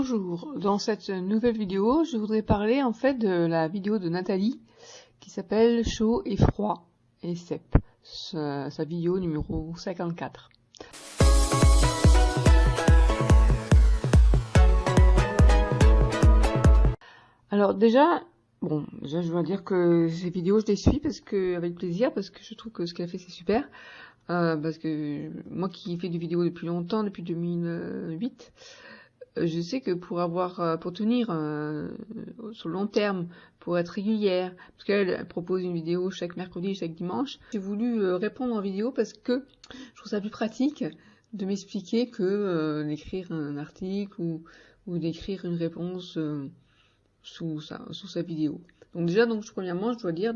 Bonjour, dans cette nouvelle vidéo, je voudrais parler en fait de la vidéo de Nathalie qui s'appelle Chaud et froid et cep, sa vidéo numéro 54. Alors déjà, je dois dire que ces vidéos je les suis avec plaisir, parce que je trouve que ce qu'elle fait c'est super. Parce que moi qui fais des vidéos depuis longtemps, depuis 2008, je sais que pour tenir sur le long terme, pour être régulière, parce qu'elle propose une vidéo chaque mercredi et chaque dimanche, j'ai voulu répondre en vidéo parce que je trouve ça plus pratique de m'expliquer que d'écrire un article ou d'écrire une réponse sous sa vidéo. Donc déjà, premièrement, je dois dire,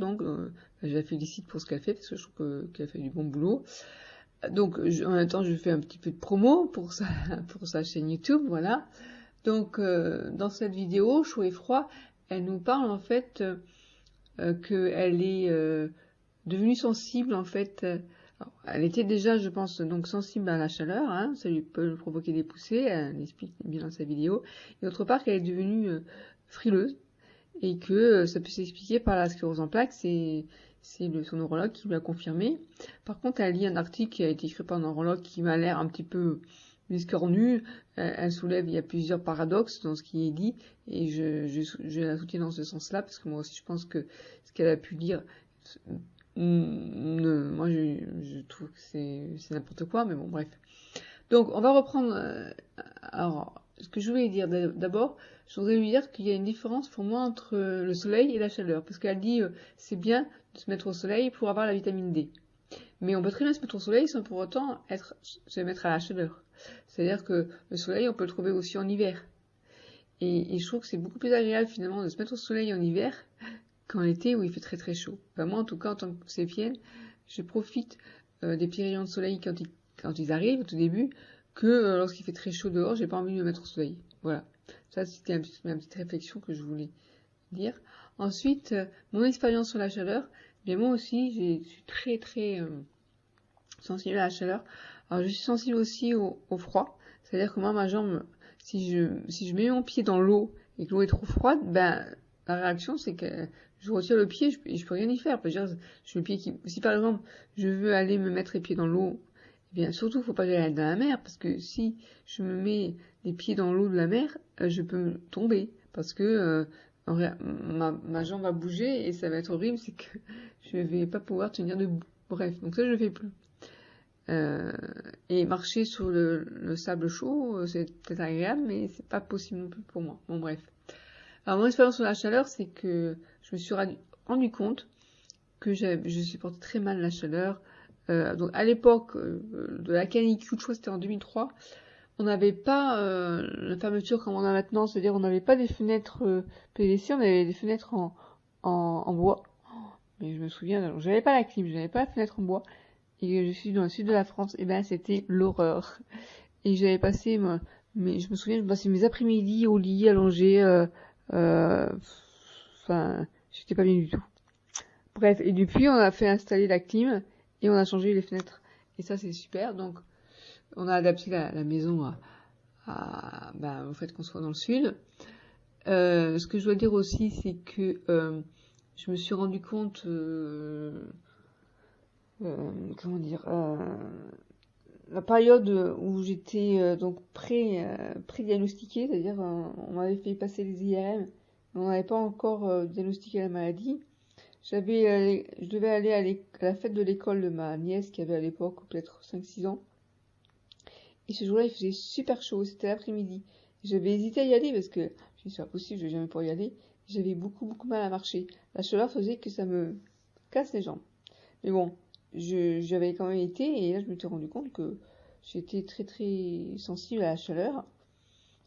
je la félicite pour ce qu'elle fait, parce que je trouve qu'elle fait du bon boulot. Donc, en même temps, je fais un petit peu de promo pour sa chaîne YouTube, voilà. Donc, dans cette vidéo, Chaud et froid, elle nous parle, en fait, qu'elle est devenue sensible, en fait. Alors, elle était déjà, je pense, donc sensible à la chaleur, hein, ça lui peut provoquer des poussées, elle l'explique bien dans sa vidéo. Et d'autre part, qu'elle est devenue frileuse, et que ça peut s'expliquer par la sclérose en plaques, c'est son neurologue qui l'a confirmé. Par contre, elle lit un article qui a été écrit par un neurologue qui m'a l'air un petit peu biscornu. Elle soulève, il y a plusieurs paradoxes dans ce qui est dit, et je la soutiens dans ce sens-là, parce que moi aussi je pense que ce qu'elle a pu dire, moi je trouve que c'est n'importe quoi, mais bon, bref. Donc, on va reprendre. Alors, ce que je voulais dire d'abord, je voudrais lui dire qu'il y a une différence pour moi entre le soleil et la chaleur. Parce qu'elle dit c'est bien de se mettre au soleil pour avoir la vitamine D. Mais on peut très bien se mettre au soleil sans pour autant se mettre à la chaleur. C'est-à-dire que le soleil, on peut le trouver aussi en hiver. Et je trouve que c'est beaucoup plus agréable finalement de se mettre au soleil en hiver qu'en été où il fait très très chaud. Enfin, moi, en tout cas, en tant que sépienne, je profite des petits rayons de soleil quand ils arrivent au tout début, que lorsqu'il fait très chaud dehors, j'ai pas envie de me mettre au soleil. Voilà. Ça, c'était ma petite réflexion que je voulais dire. Ensuite, mon expérience sur la chaleur, bien moi aussi, je suis très très sensible à la chaleur. Alors, je suis sensible aussi au froid. C'est-à-dire que moi, ma jambe, si je mets mon pied dans l'eau et que l'eau est trop froide, la réaction, c'est que je retire le pied et je peux rien y faire. Si par exemple, je veux aller me mettre les pieds dans l'eau, bien, surtout, faut pas que j'aille dans la mer, parce que si je me mets les pieds dans l'eau de la mer, je peux tomber, parce que ma jambe va bouger et ça va être horrible, c'est que je vais pas pouvoir tenir debout. Bref, donc ça je fais plus. Et marcher sur le sable chaud, c'est peut-être agréable, mais c'est pas possible non plus pour moi. Bon, bref. Alors mon expérience sur la chaleur, c'est que je me suis rendu compte que je supportais très mal la chaleur. Donc à l'époque de la canicule, je crois que c'était en 2003, on n'avait pas la fermeture comme on a maintenant, c'est-à-dire on n'avait pas des fenêtres PVC, on avait des fenêtres en bois. Mais je me souviens, j'avais pas la clim, j'avais pas la fenêtre en bois, et je suis dans le sud de la France, et c'était l'horreur. Et j'avais passé, mais je me souviens, je passais mes après-midi au lit, allongé, j'étais pas bien du tout. Bref, et depuis on a fait installer la clim, et on a changé les fenêtres. Et ça, c'est super. Donc, on a adapté la maison au fait qu'on soit dans le sud. Ce que je dois dire aussi, c'est que je me suis rendu compte, la période où j'étais pré-diagnostiquée, c'est-à-dire on m'avait fait passer les IRM, mais on n'avait pas encore diagnostiqué la maladie. Je devais aller à la fête de l'école de ma nièce qui avait à l'époque peut-être 5-6 ans. Et ce jour-là, il faisait super chaud, c'était l'après-midi. J'avais hésité à y aller parce que je me suis dit, c'est pas possible, je vais jamais pouvoir y aller. J'avais beaucoup, beaucoup mal à marcher. La chaleur faisait que ça me casse les jambes. Mais bon, j'avais quand même été, et là, je me suis rendu compte que j'étais très, très sensible à la chaleur.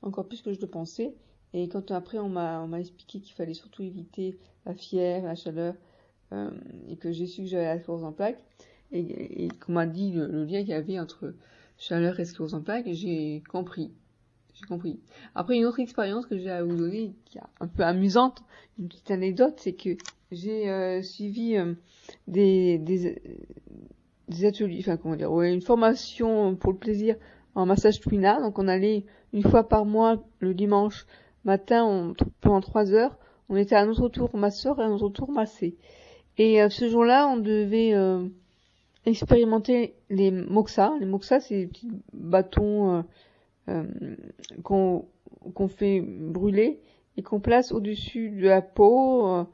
Encore plus que je le pensais. Et quand après, on m'a expliqué qu'il fallait surtout éviter la fièvre, la chaleur, et que j'ai su que j'avais la sclérose en plaques, et qu'on m'a dit le lien qu'il y avait entre chaleur et sclérose en plaques, j'ai compris. Après, une autre expérience que j'ai à vous donner, qui est un peu amusante, une petite anecdote, c'est que j'ai suivi des ateliers, une formation pour le plaisir en massage Twina. Donc on allait une fois par mois, le dimanche matin, pendant 3 heures, on était à notre tour masseur et à notre tour massé. Et ce jour-là, on devait expérimenter les moxa. Les moxa, c'est des petits bâtons qu'on fait brûler et qu'on place au-dessus de la peau.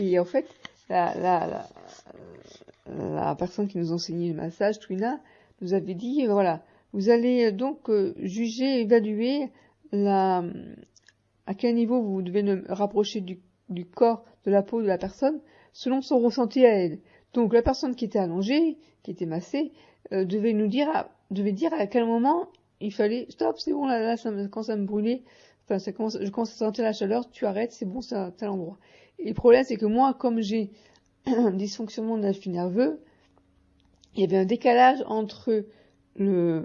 Et en fait, la personne qui nous enseignait le massage, Twina, nous avait dit, voilà, vous allez donc juger, évaluer à quel niveau vous devez le rapprocher du corps, de la peau de la personne, selon son ressenti à elle. Donc la personne qui était allongée, qui était massée, devait dire à quel moment il fallait, stop, c'est bon, là ça commence à me brûler, enfin je commence à sentir la chaleur, tu arrêtes, c'est bon, c'est à tel endroit. Et le problème, c'est que moi, comme j'ai un dysfonctionnement de l'appui nerveux, il y avait un décalage entre le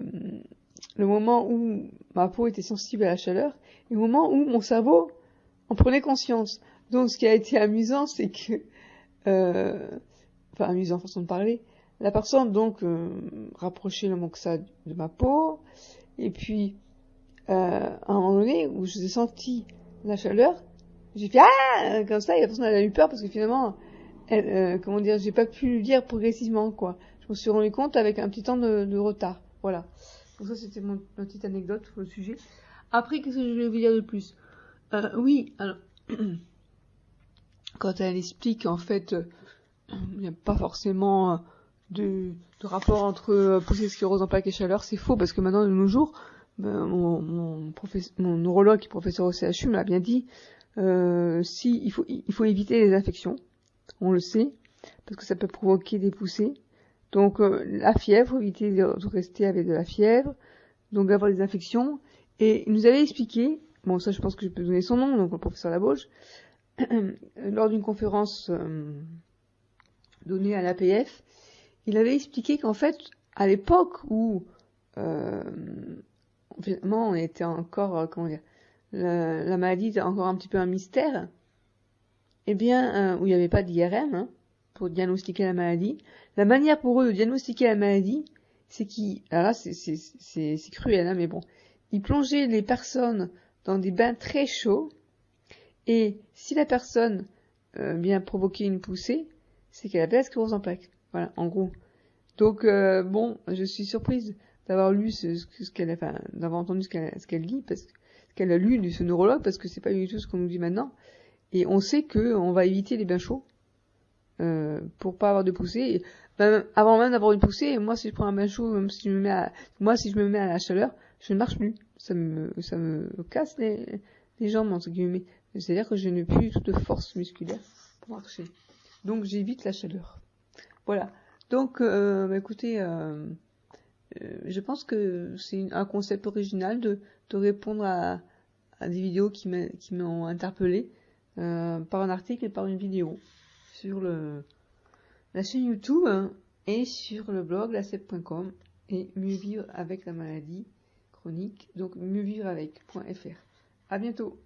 moment où ma peau était sensible à la chaleur et le moment où mon cerveau en prenait conscience. Donc, ce qui a été amusant, c'est que, enfin, amusant façon de parler, la personne, donc, rapprochait le moxa de ma peau, et puis, à un moment donné, où je senti la chaleur, j'ai fait ah comme ça, et la personne elle a eu peur parce que finalement, comment dire, j'ai pas pu lui dire progressivement quoi. Je me suis rendu compte avec un petit temps de retard. Voilà. Donc ça c'était ma petite anecdote sur le sujet. Après qu'est-ce que je vais vous dire de plus? Oui, alors quand elle explique en fait, il n'y a pas forcément de rapport entre sclérose en plaques et chaleur, c'est faux parce que maintenant de nos jours, mon neurologue qui est professeur au CHU me l'a bien dit. Il faut éviter les infections, on le sait, parce que ça peut provoquer des poussées. Donc la fièvre, éviter de rester avec de la fièvre, donc avoir des infections. Et il nous avait expliqué, bon ça je pense que je peux donner son nom, donc le professeur Labauge, lors d'une conférence donnée à l'APF, il avait expliqué qu'en fait, à l'époque où finalement on était encore, comment dire, la maladie était encore un petit peu un mystère, eh bien, où il n'y avait pas d'IRM pour diagnostiquer la maladie. La manière pour eux de diagnostiquer la maladie, c'est alors là, c'est cruel, mais bon, ils plongeaient les personnes dans des bains très chauds, et si la personne bien provoquait une poussée, c'est qu'elle avait la sclérose en plaques. Voilà, en gros. Donc, bon, je suis surprise d'avoir lu d'avoir entendu ce qu'elle dit, parce qu'elle a lu de ce neurologue, parce que c'est pas du tout ce qu'on nous dit maintenant. Et on sait que on va éviter les bains chauds pour pas avoir de poussée. Avant même d'avoir une poussée, moi si je prends un bain chaud, même si je me mets à la chaleur, je ne marche plus. Ça me casse les jambes entre guillemets. C'est-à-dire que je n'ai plus toute force musculaire pour marcher. Donc j'évite la chaleur. Voilà. Donc écoutez, je pense que c'est un concept original de répondre à des vidéos qui m'ont interpellé par un article et par une vidéo sur la chaîne YouTube et sur le blog lacep.com et mieux vivre avec la maladie chronique, donc mieuxvivreavec.fr. À bientôt.